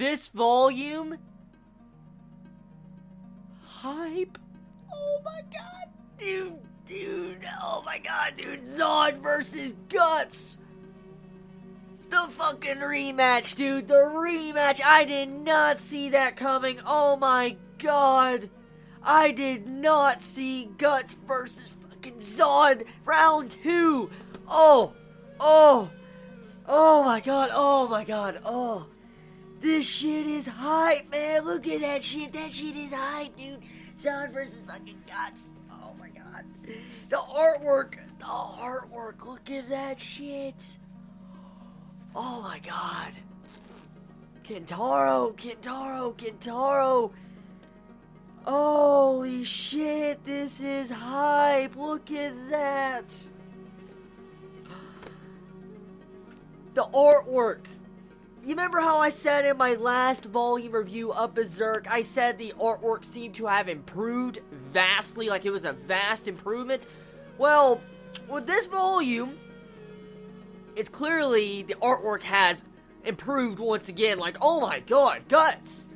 this volume, hype. Oh my god, dude, oh my god, dude, Zodd versus Guts. The fucking rematch, dude, the rematch. I did not see that coming. Oh my god. I did not see Guts versus fucking Zodd round 2. Oh my god, oh. This shit is hype, man. Look at that shit is hype, dude. Zodd versus fucking Guts. Oh my god. The artwork, look at that shit. Oh my god. Kentaro. Holy shit, this is hype. Look at that. The artwork. You remember how I said in my last volume review of Berserk, I said the artwork seemed to have improved vastly, like it was a vast improvement? Well, with this volume, it's clearly the artwork has improved once again. Like, oh my god, Guts!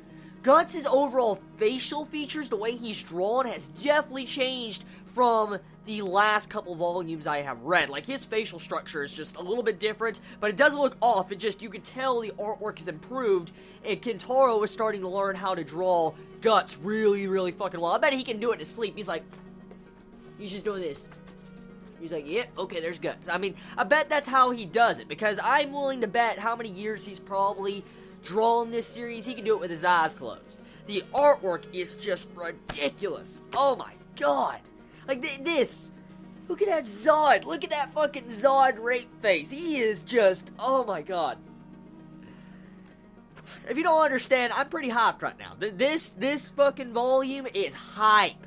Guts' overall facial features, the way he's drawn, has definitely changed from the last couple volumes I have read. Like, his facial structure is just a little bit different, but it doesn't look off. It just, you can tell the artwork has improved, and Kentaro is starting to learn how to draw Guts really, really fucking well. I bet he can do it in his sleep. He's like, he's just doing this. He's like, yep, yeah, okay, there's Guts. I mean, I bet that's how he does it, because I'm willing to bet how many years he's probably drawn this series. He can do it with his eyes closed. The artwork is just ridiculous. Oh my god. Like, this. Look at that Zodd. Look at that fucking Zodd rape face. He is just, oh my god. If you don't understand, I'm pretty hyped right now. This fucking volume is hype.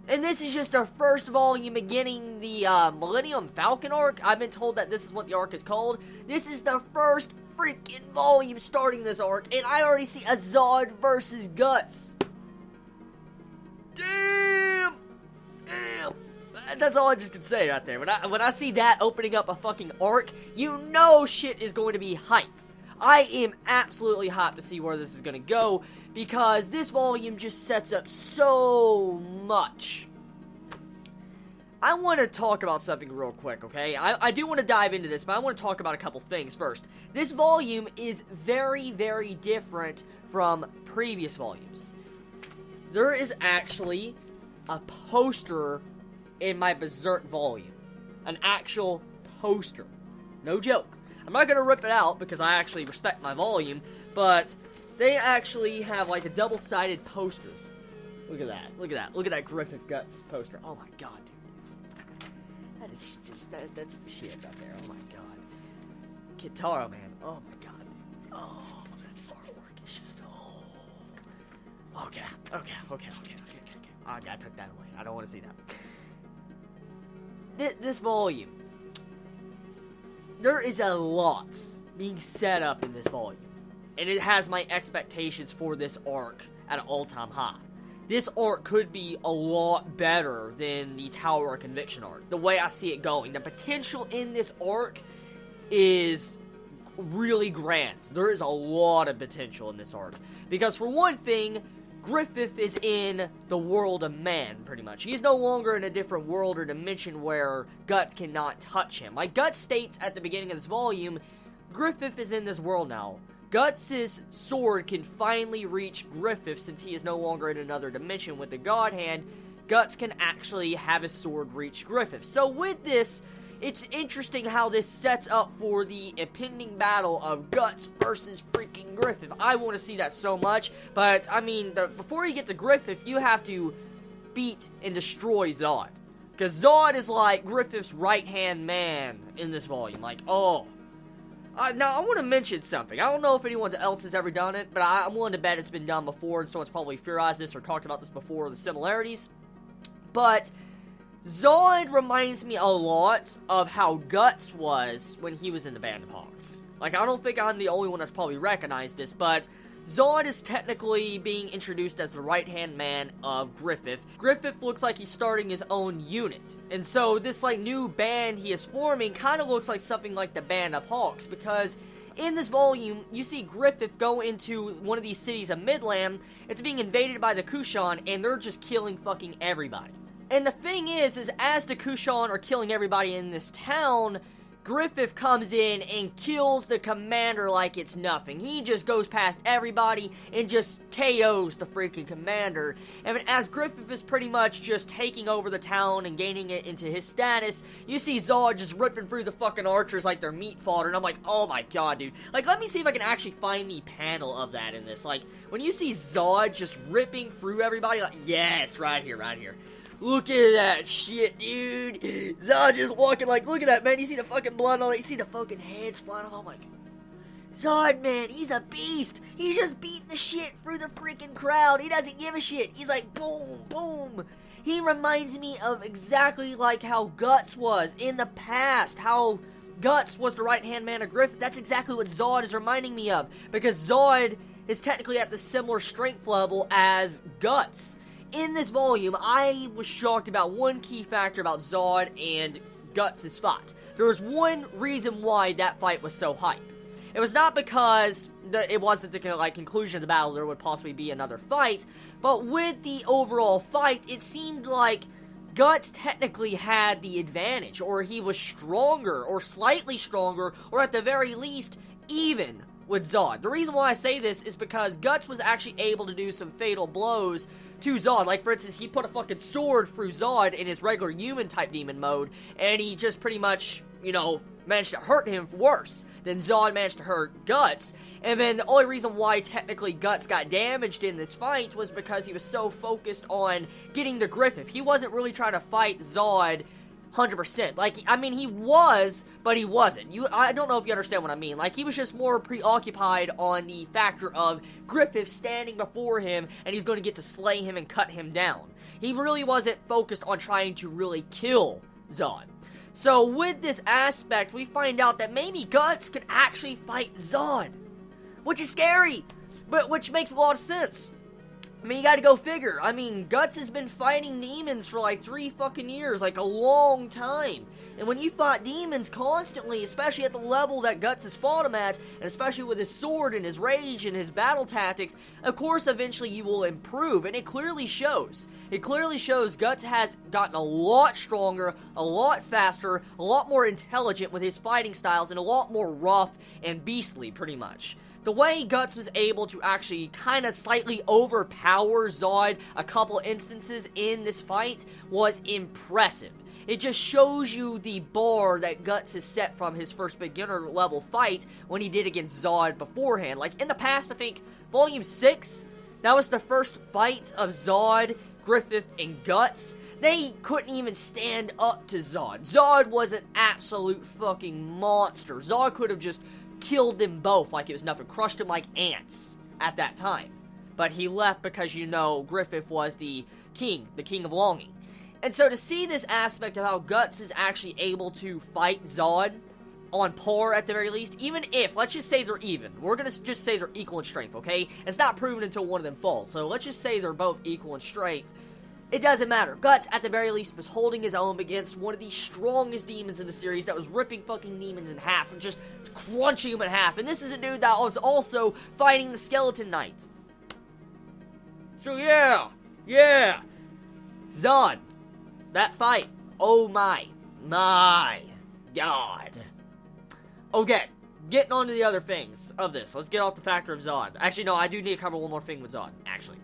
And this is just our first volume beginning the Millennium Falcon arc. I've been told that this is what the arc is called. This is the first freaking volume starting this arc, and I already see a Zodd versus Guts. Damn! That's all I just can say right there. When I see that opening up a fucking arc, you know shit is going to be hype. I am absolutely hyped to see where this is going to go, because this volume just sets up so much. I want to talk about something real quick, okay? I do want to dive into this, but I want to talk about a couple things first. This volume is very, very different from previous volumes. There is actually a poster in my Berserk volume. An actual poster. No joke. I'm not going to rip it out because I actually respect my volume, but they actually have like a double-sided poster. Look at that. Look at that. Look at that Griffith Guts poster. Oh my god, dude. That is just, that's the shit right there. Oh my god. Kentaro, man. Oh my god, dude. Oh, that artwork is just, oh. Okay. I took that away. I don't want to see that. This volume. There is a lot being set up in this volume, and it has my expectations for this arc at an all-time high. This arc could be a lot better than the Tower of Conviction arc, the way I see it going. The potential in this arc is really grand. There is a lot of potential in this arc, because for one thing, Griffith is in the world of man, pretty much. He's no longer in a different world or dimension where Guts cannot touch him. Like Guts states at the beginning of this volume, Griffith is in this world now. Guts' sword can finally reach Griffith since he is no longer in another dimension with the God Hand. Guts can actually have his sword reach Griffith. So with this, it's interesting how this sets up for the impending battle of Guts versus freaking Griffith. I want to see that so much, but, I mean, before you get to Griffith, you have to beat and destroy Zodd. Because Zodd is like Griffith's right-hand man in this volume. Like, oh. Now, I want to mention something. I don't know if anyone else has ever done it, but I'm willing to bet it's been done before, and someone's probably theorized this or talked about this before, the similarities. But Zodd reminds me a lot of how Guts was when he was in the Band of Hawks. Like, I don't think I'm the only one that's probably recognized this, but Zodd is technically being introduced as the right-hand man of Griffith. Griffith looks like he's starting his own unit. And so this, like, new band he is forming kind of looks like something like the Band of Hawks, because In this volume, you see Griffith go into one of these cities of Midland. It's being invaded by the Kushan, and they're just killing fucking everybody. And the thing is as the Kushan are killing everybody in this town, Griffith comes in and kills the commander like it's nothing. He just goes past everybody and just KOs the freaking commander. And as Griffith is pretty much just taking over the town and gaining it into his status, you see Zodd just ripping through the fucking archers like they're meat fodder. And I'm like, oh my god, dude. Like, let me see if I can actually find the panel of that in this. Like, when you see Zodd just ripping through everybody, like, yes, right here, right here. Look at that shit, dude. Zodd just walking like, look at that, man. You see the fucking blood on it. You see the fucking heads flying off. I'm like, Zodd, man, he's a beast. He's just beating the shit through the freaking crowd. He doesn't give a shit. He's like, boom, boom. He reminds me of exactly like how Guts was in the past. How Guts was the right-hand man of Griffith. That's exactly what Zodd is reminding me of. Because Zodd is technically at the similar strength level as Guts. In this volume, I was shocked about one key factor about Zodd and Guts' fight. There was one reason why that fight was so hype. It was not because it wasn't the conclusion of the battle, there would possibly be another fight, but with the overall fight, it seemed like Guts technically had the advantage, or he was stronger, or slightly stronger, or at the very least, even with Zodd. The reason why I say this is because Guts was actually able to do some fatal blows to Zodd. Like, for instance, he put a fucking sword through Zodd in his regular human-type demon mode, and he just pretty much, you know, managed to hurt him worse than Zodd managed to hurt Guts. And then the only reason why technically Guts got damaged in this fight was because he was so focused on getting the Griffith. He wasn't really trying to fight Zodd 100%. Like, I mean, he was, but he wasn't. I don't know if you understand what I mean. Like, he was just more preoccupied on the factor of Griffith standing before him, and he's going to get to slay him and cut him down. He really wasn't focused on trying to really kill Zodd. So, with this aspect, we find out that maybe Guts could actually fight Zodd, which is scary, but which makes a lot of sense. I mean, you gotta go figure. I mean, Guts has been fighting demons for like 3 fucking years, like a long time. And when you fight demons constantly, especially at the level that Guts has fought him at, and especially with his sword and his rage and his battle tactics, of course, eventually you will improve, and it clearly shows. It clearly shows Guts has gotten a lot stronger, a lot faster, a lot more intelligent with his fighting styles, and a lot more rough and beastly, pretty much. The way Guts was able to actually kind of slightly overpower Zodd a couple instances in this fight was impressive. It just shows you the bar that Guts has set from his first beginner level fight when he did against Zodd beforehand. Like, in the past, I think, Volume 6, that was the first fight of Zodd, Griffith, and Guts. They couldn't even stand up to Zodd. Zodd was an absolute fucking monster. Zodd could have just killed them both like it was nothing, crushed them like ants at that time. But he left because, you know, Griffith was the king of longing. And so to see this aspect of how Guts is actually able to fight Zodd on par at the very least, even if, let's just say they're even. We're gonna just say they're equal in strength, okay? It's not proven until one of them falls, so let's just say they're both equal in strength. It doesn't matter. Guts, at the very least, was holding his own against one of the strongest demons in the series that was ripping fucking demons in half and just crunching them in half. And this is a dude that was also fighting the Skeleton Knight. So yeah. Zodd, that fight, oh my god. Okay, getting on to the other things of this. Let's get off the factor of Zodd. Actually, no, I do need to cover one more thing with Zodd, actually.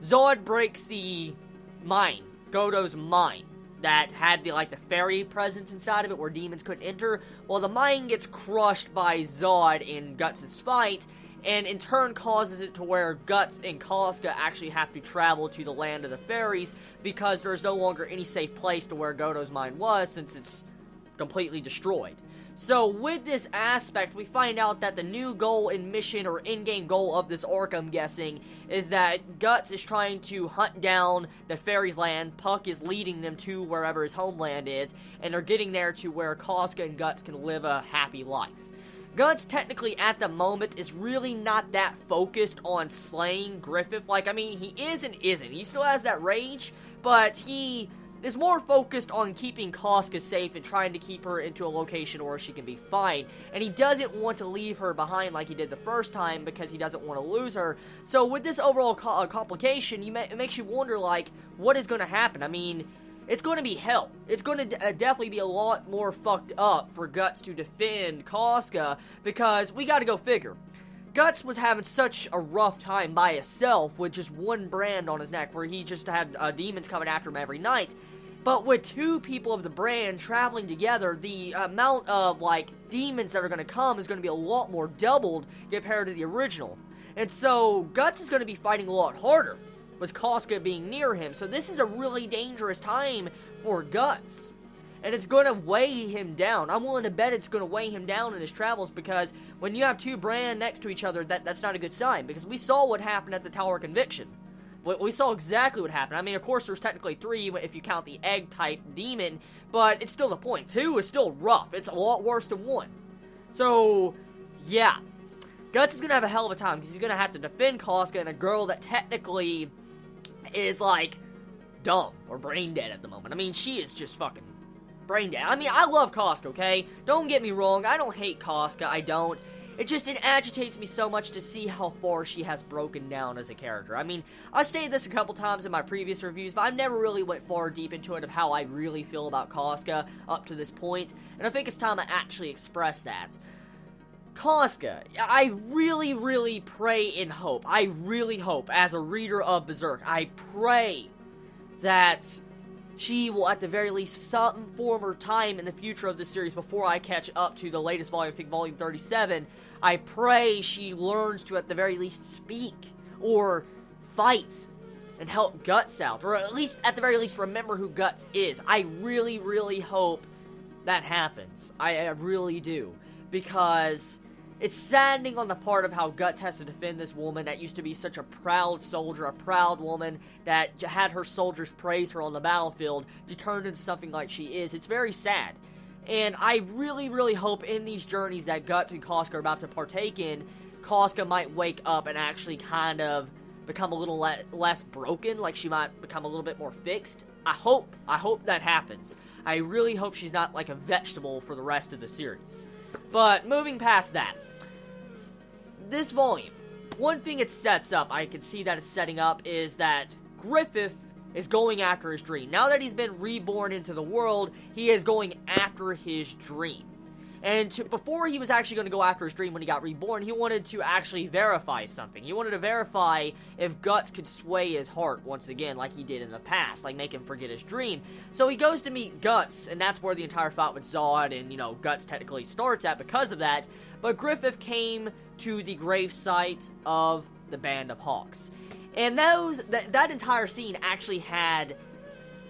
Zodd breaks the mine, Godo's mine, that had the fairy presence inside of it where demons couldn't enter. Well, the mine gets crushed by Zodd in Guts' fight, and in turn causes it to where Guts and Casca actually have to travel to the land of the fairies because there's no longer any safe place to where Godo's mine was since it's completely destroyed. So with this aspect, we find out that the new goal and mission, or in-game goal of this arc, I'm guessing, is that Guts is trying to hunt down the fairies' land. Puck is leading them to wherever his homeland is, and they're getting there to where Casca and Guts can live a happy life. Guts, technically, at the moment, is really not that focused on slaying Griffith. Like, I mean, he is and isn't. He still has that rage, but he is more focused on keeping Casca safe and trying to keep her into a location where she can be fine. And he doesn't want to leave her behind like he did the first time because he doesn't want to lose her. So with this overall complication, it makes you wonder, like, what is going to happen? I mean, it's going to be hell. It's going to definitely be a lot more fucked up for Guts to defend Casca, because we got to go figure. Guts was having such a rough time by himself with just one brand on his neck, where he just had demons coming after him every night. But with two people of the brand traveling together, the amount of, like, demons that are going to come is going to be a lot more doubled compared to the original. And so, Guts is going to be fighting a lot harder with Casca being near him. So this is a really dangerous time for Guts. And it's going to weigh him down. I'm willing to bet it's going to weigh him down in his travels, because when you have two brand next to each other, that's not a good sign. Because we saw what happened at the Tower of Conviction. We saw exactly what happened. I mean, of course, there's technically 3 if you count the egg-type demon, but it's still the point. 2 is still rough. It's a lot worse than 1. So, yeah. Guts is going to have a hell of a time, because he's going to have to defend Casca and a girl that technically is, like, dumb or brain dead at the moment. I mean, she is just fucking brain dead. I mean, I love Casca, okay? Don't get me wrong. I don't hate Casca. I don't. It agitates me so much to see how far she has broken down as a character. I mean, I've stated this a couple times in my previous reviews, but I've never really went far deep into it of how I really feel about Casca up to this point, and I think it's time I actually express that. Casca, I really, really pray and hope, I really hope, as a reader of Berserk, I pray that she will, at the very least, some form or time in the future of this series, before I catch up to the latest volume, I think volume 37, I pray she learns to, at the very least, speak, or fight, and help Guts out, or at least, at the very least, remember who Guts is. I really, really hope that happens. I really do, because it's saddening on the part of how Guts has to defend this woman that used to be such a proud soldier, a proud woman that had her soldiers praise her on the battlefield, to turn into something like she is. It's very sad. And I really, really hope in these journeys that Guts and Casca are about to partake in, Casca might wake up and actually kind of become a little less broken, like she might become a little bit more fixed. I hope that happens. I really hope she's not like a vegetable for the rest of the series. But moving past that, this volume, one thing it sets up, I can see that it's setting up, is that Griffith is going after his dream. Now that he's been reborn into the world, he is going after his dream. And before he was actually going to go after his dream when he got reborn, he wanted to actually verify something. He wanted to verify if Guts could sway his heart once again, like he did in the past, like make him forget his dream. So he goes to meet Guts, and that's where the entire fight with Zodd and, you know, Guts technically starts at because of that. But Griffith came to the gravesite of the Band of Hawks. And that entire scene actually had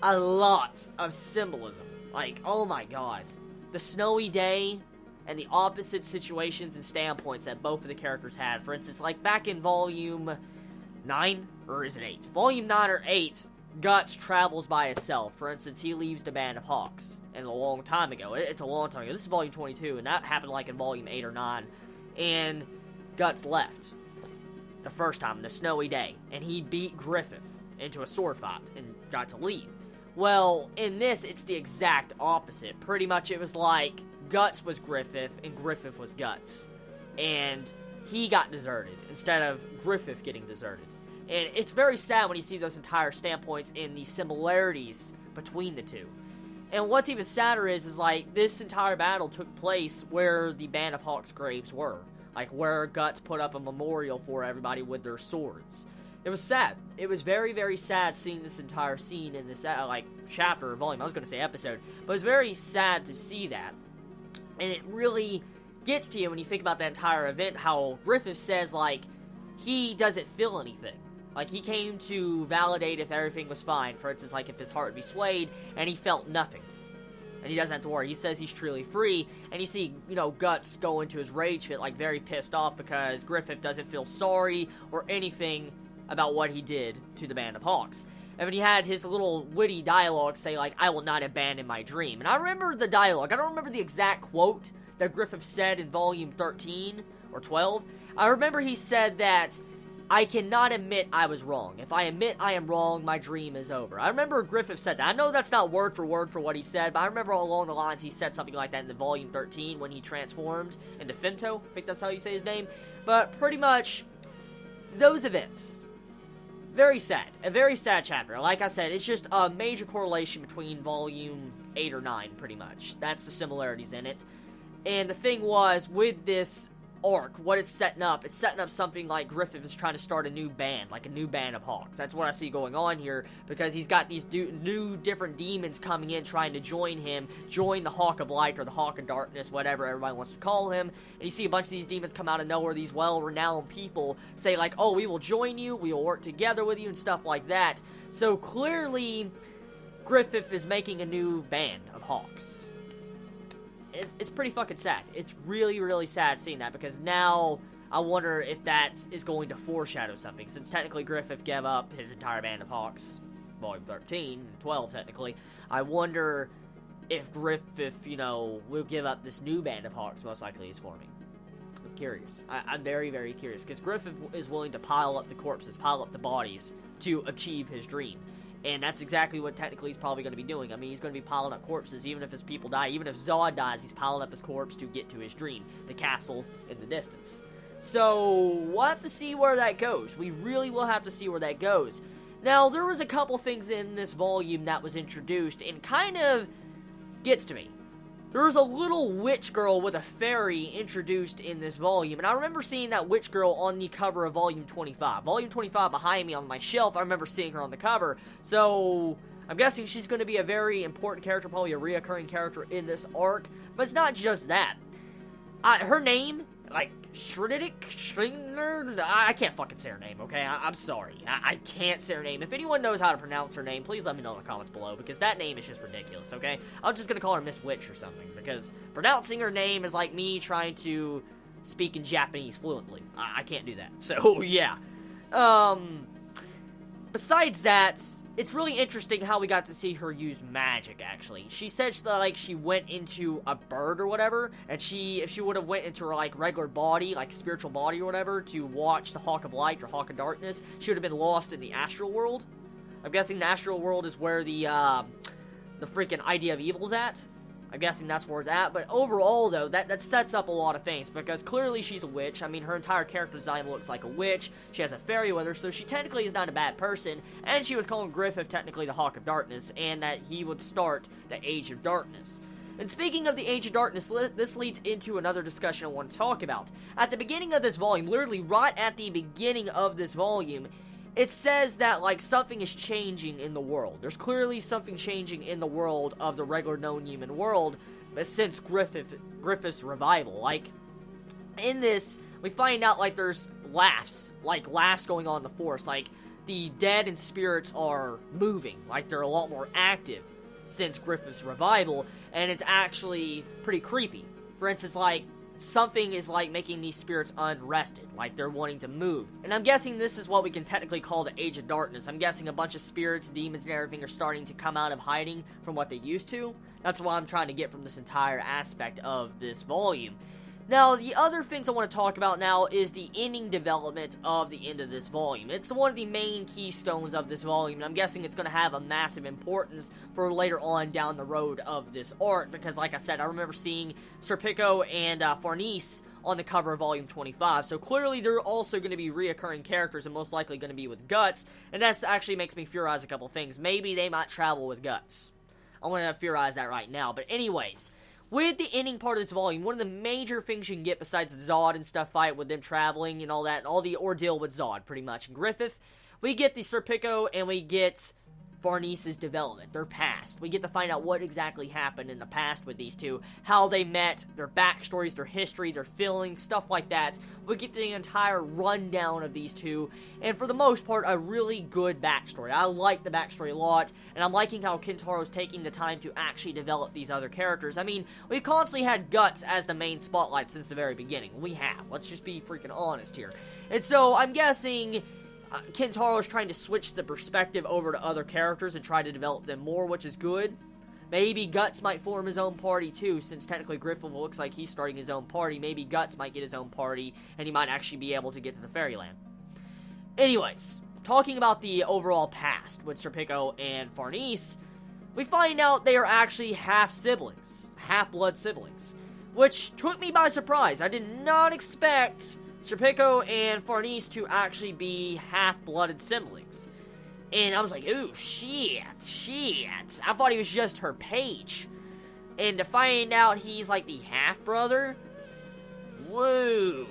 a lot of symbolism. Like, oh my god. The snowy day and the opposite situations and standpoints that both of the characters had. For instance, like back in volume 9, or is it 8? Volume 9 or 8, Guts travels by himself. For instance, he leaves the Band of Hawks. And a long time ago. It's a long time ago. This is volume 22, and that happened like in volume 8 or 9. And Guts left the first time, the snowy day, and he beat Griffith into a sword fight and got to leave. Well, in this, it's the exact opposite. Pretty much it was like Guts was Griffith and Griffith was Guts. And he got deserted instead of Griffith getting deserted. And it's very sad when you see those entire standpoints and the similarities between the two. And what's even sadder is like, this entire battle took place where the Band of Hawks' graves were. Like, where Guts put up a memorial for everybody with their swords. It was sad. It was very, very sad seeing this entire scene in this, like, chapter or volume. I was going to say episode. But it was very sad to see that. And it really gets to you when you think about that entire event, how Griffith says, like, he doesn't feel anything. Like, he came to validate if everything was fine. For instance, like, if his heart would be swayed, and he felt nothing. And he doesn't have to worry. He says he's truly free. And you see, you know, Guts go into his rage fit, like, very pissed off because Griffith doesn't feel sorry or anything about what he did to the Band of Hawks. And when he had his little witty dialogue say, like, I will not abandon my dream. And I remember the dialogue. I don't remember the exact quote that Griffith said in volume 13 or 12. I remember he said that, I cannot admit I was wrong. If I admit I am wrong, my dream is over. I remember Griffith said that. I know that's not word for what he said, but I remember along the lines he said something like that in the Volume 13 when he transformed into Femto. I think that's how you say his name. But pretty much, those events. Very sad. A very sad chapter. Like I said, it's just a major correlation between Volume 8 or 9, pretty much. That's the similarities in it. And the thing was, with this arc, what it's setting up something like Griffith is trying to start a new band, like a new band of Hawks. That's what I see going on here, because he's got these new different demons coming in trying to join him, join the Hawk of Light or the Hawk of Darkness, whatever everybody wants to call him. And you see a bunch of these demons come out of nowhere, these well-renowned people say like, oh, we will join you, we will work together with you, and stuff like that. So clearly, Griffith is making a new band of Hawks. It's pretty fucking sad. It's really, really sad seeing that, because now I wonder if that is going to foreshadow something, since technically Griffith gave up his entire band of Hawks, Volume 13, 12 technically. I wonder if Griffith, will give up this new band of Hawks most likely he's forming. I'm curious. I'm very, very curious, because Griffith is willing to pile up the corpses, pile up the bodies to achieve his dream. And that's exactly what technically he's probably going to be doing. I mean, he's going to be piling up corpses, even if his people die. Even if Zodd dies, he's piling up his corpse to get to his dream. The castle in the distance. So, we'll have to see where that goes. We really will have to see where that goes. Now, there was a couple things in this volume that was introduced, and kind of gets to me. There was a little witch girl with a fairy introduced in this volume, and I remember seeing that witch girl on the cover of Volume 25. Volume 25 behind me on my shelf, I remember seeing her on the cover, so I'm guessing she's going to be a very important character, probably a reoccurring character in this arc, but it's not just that. Her name, like, Schringer, I can't fucking say her name, okay? I'm sorry. I can't say her name. If anyone knows how to pronounce her name, please let me know in the comments below, because that name is just ridiculous, okay? I'm just gonna call her Miss Witch or something, because pronouncing her name is like me trying to speak in Japanese fluently. I can't do that. So, yeah. Besides that, it's really interesting how we got to see her use magic, actually. She said that, she went into a bird or whatever, and if she would have went into her, regular body, spiritual body or whatever, to watch the Hawk of Light or Hawk of Darkness, she would have been lost in the astral world. I'm guessing the astral world is where the freaking idea of evil's at. I'm guessing that's where it's at, but overall, though, that sets up a lot of things, because clearly she's a witch. I mean, her entire character design looks like a witch. She has a fairy with her, so she technically is not a bad person, and she was calling Griffith technically the Hawk of Darkness, and that he would start the Age of Darkness. And speaking of the Age of Darkness, this leads into another discussion I want to talk about. At the beginning of this volume, literally right at the beginning of this volume, it says that, something is changing in the world. There's clearly something changing in the world of the regular known human world since Griffith's revival. In this, we find out, there's laughs going on in the forest. The dead and spirits are moving. They're a lot more active since Griffith's revival, and it's actually pretty creepy. For instance, something is making these spirits unrested, they're wanting to move. And I'm guessing this is what we can technically call the Age of Darkness. I'm guessing a bunch of spirits, demons, and everything are starting to come out of hiding from what they used to. That's what I'm trying to get from this entire aspect of this volume. Now, the other things I want to talk about now is the ending development of the end of this volume. It's one of the main keystones of this volume, and I'm guessing it's going to have a massive importance for later on down the road of this arc, because like I said, I remember seeing Serpico and Farnese on the cover of Volume 25, so clearly they're also going to be reoccurring characters and most likely going to be with Guts, and that actually makes me theorize a couple things. Maybe they might travel with Guts. I want to theorize that right now, but anyways, with the ending part of this volume, one of the major things you can get besides Zodd and stuff fight with them traveling and all that, all the ordeal with Zodd, pretty much, and Griffith, we get the Serpico and we get Farnese's development, their past. We get to find out what exactly happened in the past with these two, how they met, their backstories, their history, their feelings, stuff like that. We get the entire rundown of these two, and for the most part, a really good backstory. I like the backstory a lot, and I'm liking how Kentaro's taking the time to actually develop these other characters. I mean, we've constantly had Guts as the main spotlight since the very beginning. We have. Let's just be freaking honest here. And so, I'm guessing Kentaro is trying to switch the perspective over to other characters and try to develop them more, which is good. Maybe Guts might form his own party too, since technically Griffith looks like he's starting his own party. Maybe Guts might get his own party, and he might actually be able to get to the Fairyland. Anyways, talking about the overall past with Serpico and Farnese, we find out they are actually half-siblings, half-blood siblings, which took me by surprise. I did not expect Serpico and Farnese to actually be half-blooded siblings. And I was like, ooh, shit. I thought he was just her page. And to find out he's like the half-brother, whoa.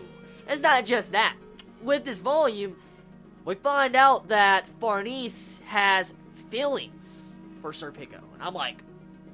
It's not just that. With this volume, we find out that Farnese has feelings for Serpico. And I'm like,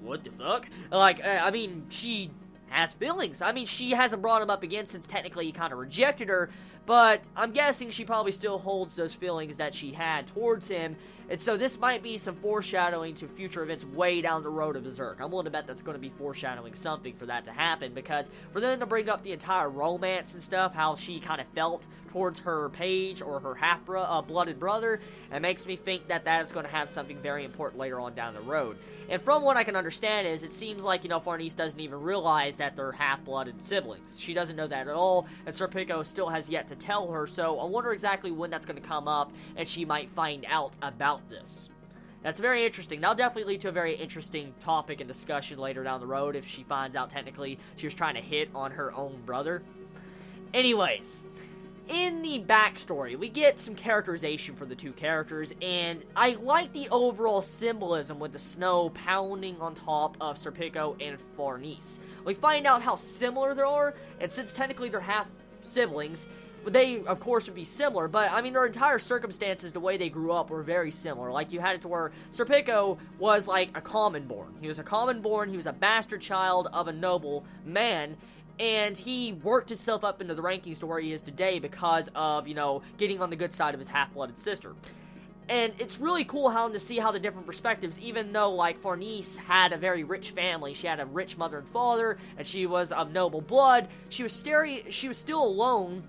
what the fuck? Like, I mean, she has feelings. I mean, she hasn't brought him up again since technically he kind of rejected her, but I'm guessing she probably still holds those feelings that she had towards him, and so this might be some foreshadowing to future events way down the road of Berserk. I'm willing to bet that's going to be foreshadowing something for that to happen, because for them to bring up the entire romance and stuff, how she kind of felt towards her page or her half-blooded brother, it makes me think that that is going to have something very important later on down the road. And from what I can understand is, it seems like, you know, Farnese doesn't even realize that they're half-blooded siblings. She doesn't know that at all, and Serpico still has yet to tell her, so I wonder exactly when that's going to come up, and she might find out about this. That's very interesting. That'll definitely lead to a very interesting topic and discussion later down the road if she finds out technically she was trying to hit on her own brother. Anyways, in the backstory, we get some characterization for the two characters, and I like the overall symbolism with the snow pounding on top of Serpico and Farnese. We find out how similar they are, and since technically they're half siblings, they, of course, would be similar, but, I mean, their entire circumstances, the way they grew up, were very similar. Like, you had it to where Serpico was, like, a common-born. He was a common-born, he was a bastard child of a noble man, and he worked himself up into the rankings to where he is today because of, you know, getting on the good side of his half-blooded sister. And it's really cool to see how the different perspectives, even though, like, Farnese had a very rich family, she had a rich mother and father, and she was of noble blood, she was still alone,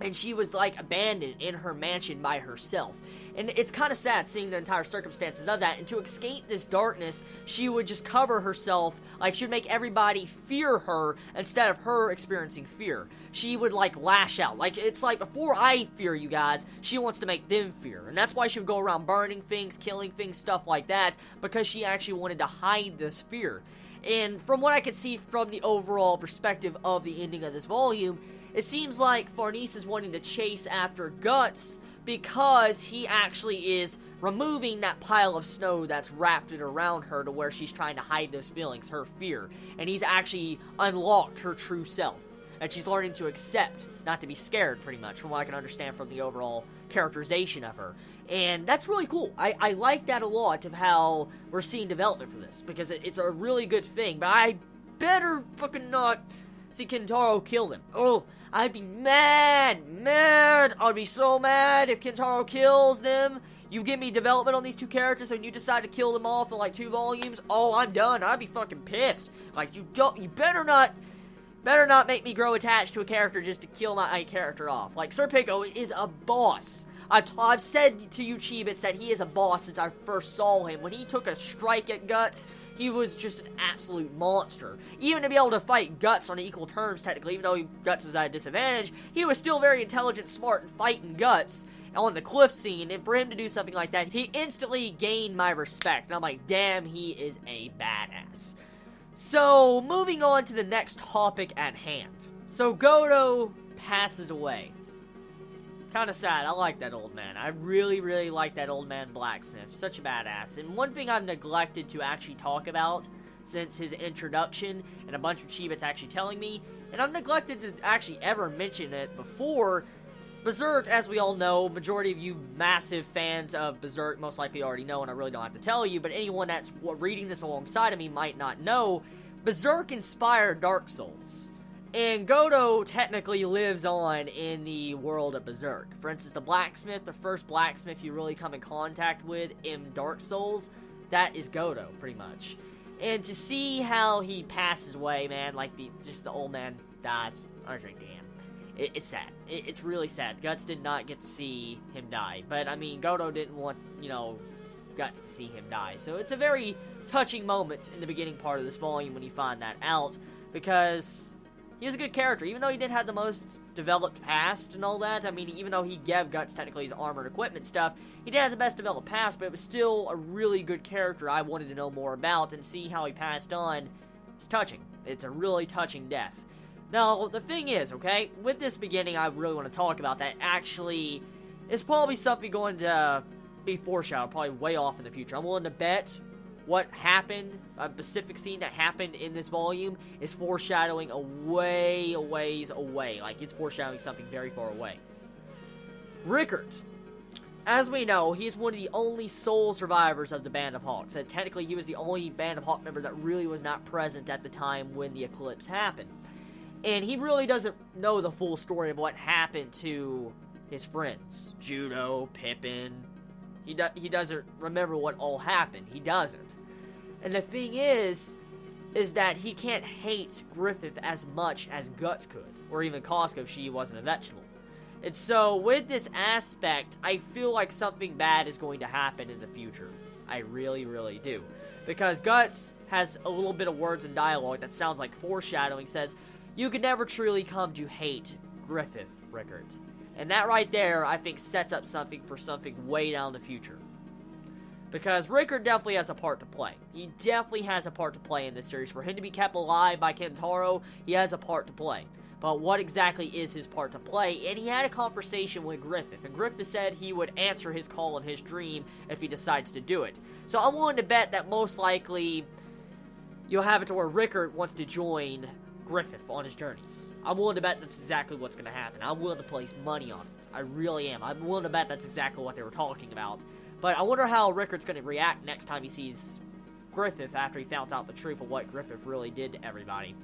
and she was, like, abandoned in her mansion by herself. And it's kind of sad seeing the entire circumstances of that. And to escape this darkness, she would just cover herself. Like, she would make everybody fear her instead of her experiencing fear. She would, like, lash out. Like, it's like, before I fear you guys, she wants to make them fear. And that's why she would go around burning things, killing things, stuff like that, because she actually wanted to hide this fear. And from what I could see from the overall perspective of the ending of this volume, it seems like Farnese is wanting to chase after Guts because he actually is removing that pile of snow that's wrapped it around her to where she's trying to hide those feelings, her fear. And he's actually unlocked her true self. And she's learning to accept, not to be scared, pretty much, from what I can understand from the overall characterization of her. And that's really cool. I like that a lot of how we're seeing development for this, because it's a really good thing. But I better fucking not see Kentaro kill them. Oh, I'd be mad. I'd be so mad if Kentaro kills them. You give me development on these two characters and you decide to kill them off in like 2 volumes. Oh, I'm done. I'd be fucking pissed. Like, you better not make me grow attached to a character just to kill my character off. Like, Serpico is a boss. I've said to you, Chibits, that he is a boss since I first saw him. When he took a strike at Guts, he was just an absolute monster. Even to be able to fight Guts on equal terms, technically, even though Guts was at a disadvantage, he was still very intelligent, smart, and fighting Guts on the cliff scene. And for him to do something like that, he instantly gained my respect. And I'm like, damn, he is a badass. So, moving on to the next topic at hand. So, Godo passes away. Kind of sad. I like that old man. I really, really like that old man blacksmith. Such a badass. And one thing I've neglected to actually talk about since his introduction, and a bunch of Chibits actually telling me, and I've neglected to actually ever mention it before, Berserk, as we all know, majority of you massive fans of Berserk most likely already know, and I really don't have to tell you, but anyone that's reading this alongside of me might not know, Berserk inspired Dark Souls. And Godo technically lives on in the world of Berserk. For instance, the blacksmith, the first blacksmith you really come in contact with in Dark Souls, that is Godo, pretty much. And to see how he passes away, man, like just the old man dies, I was like, damn. It's sad. It's really sad. Guts did not get to see him die. But, I mean, Godo didn't want, you know, Guts to see him die. So it's a very touching moment in the beginning part of this volume when you find that out. Because He's a good character, even though he didn't have the most developed past and all that. I mean, even though he gave Guts technically his armor and equipment stuff, he didn't have the best developed past, but it was still a really good character I wanted to know more about, and see how he passed on. It's touching. It's a really touching death. Now, the thing is, okay, with this beginning, I really want to talk about that. Actually, it's probably something going to be foreshadowed, probably way off in the future. I'm willing to bet what happened, a specific scene that happened in this volume, is foreshadowing a ways away. Like, it's foreshadowing something very far away. Rickard. As we know, he's one of the only sole survivors of the Band of Hawks. And technically, he was the only Band of Hawk member that really was not present at the time when the eclipse happened. And he really doesn't know the full story of what happened to his friends. Judo, Pippin. He doesn't remember what all happened. He doesn't. And the thing is that he can't hate Griffith as much as Guts could. Or even Costco if she wasn't a vegetable. And so, with this aspect, I feel like something bad is going to happen in the future. I really, really do. Because Guts has a little bit of words and dialogue that sounds like foreshadowing. Says, you can never truly come to hate Griffith, Rickard. And that right there, I think, sets up something for something way down the future. Because Rickard definitely has a part to play. He definitely has a part to play in this series. For him to be kept alive by Kentaro, he has a part to play. But what exactly is his part to play? And he had a conversation with Griffith. And Griffith said he would answer his call in his dream if he decides to do it. So I'm willing to bet that most likely you'll have it to where Rickard wants to join Griffith on his journeys. I'm willing to bet that's exactly what's going to happen. I'm willing to place money on it. I really am. I'm willing to bet that's exactly what they were talking about. But I wonder how Rickard's going to react next time he sees Griffith after he found out the truth of what Griffith really did to everybody.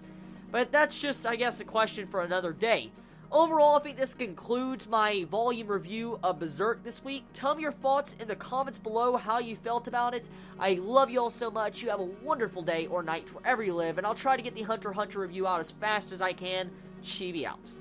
But that's just, I guess, a question for another day. Overall, I think this concludes my volume review of Berserk this week. Tell me your thoughts in the comments below, how you felt about it. I love you all so much. You have a wonderful day or night wherever you live, and I'll try to get the Hunter x Hunter review out as fast as I can. Chibi out.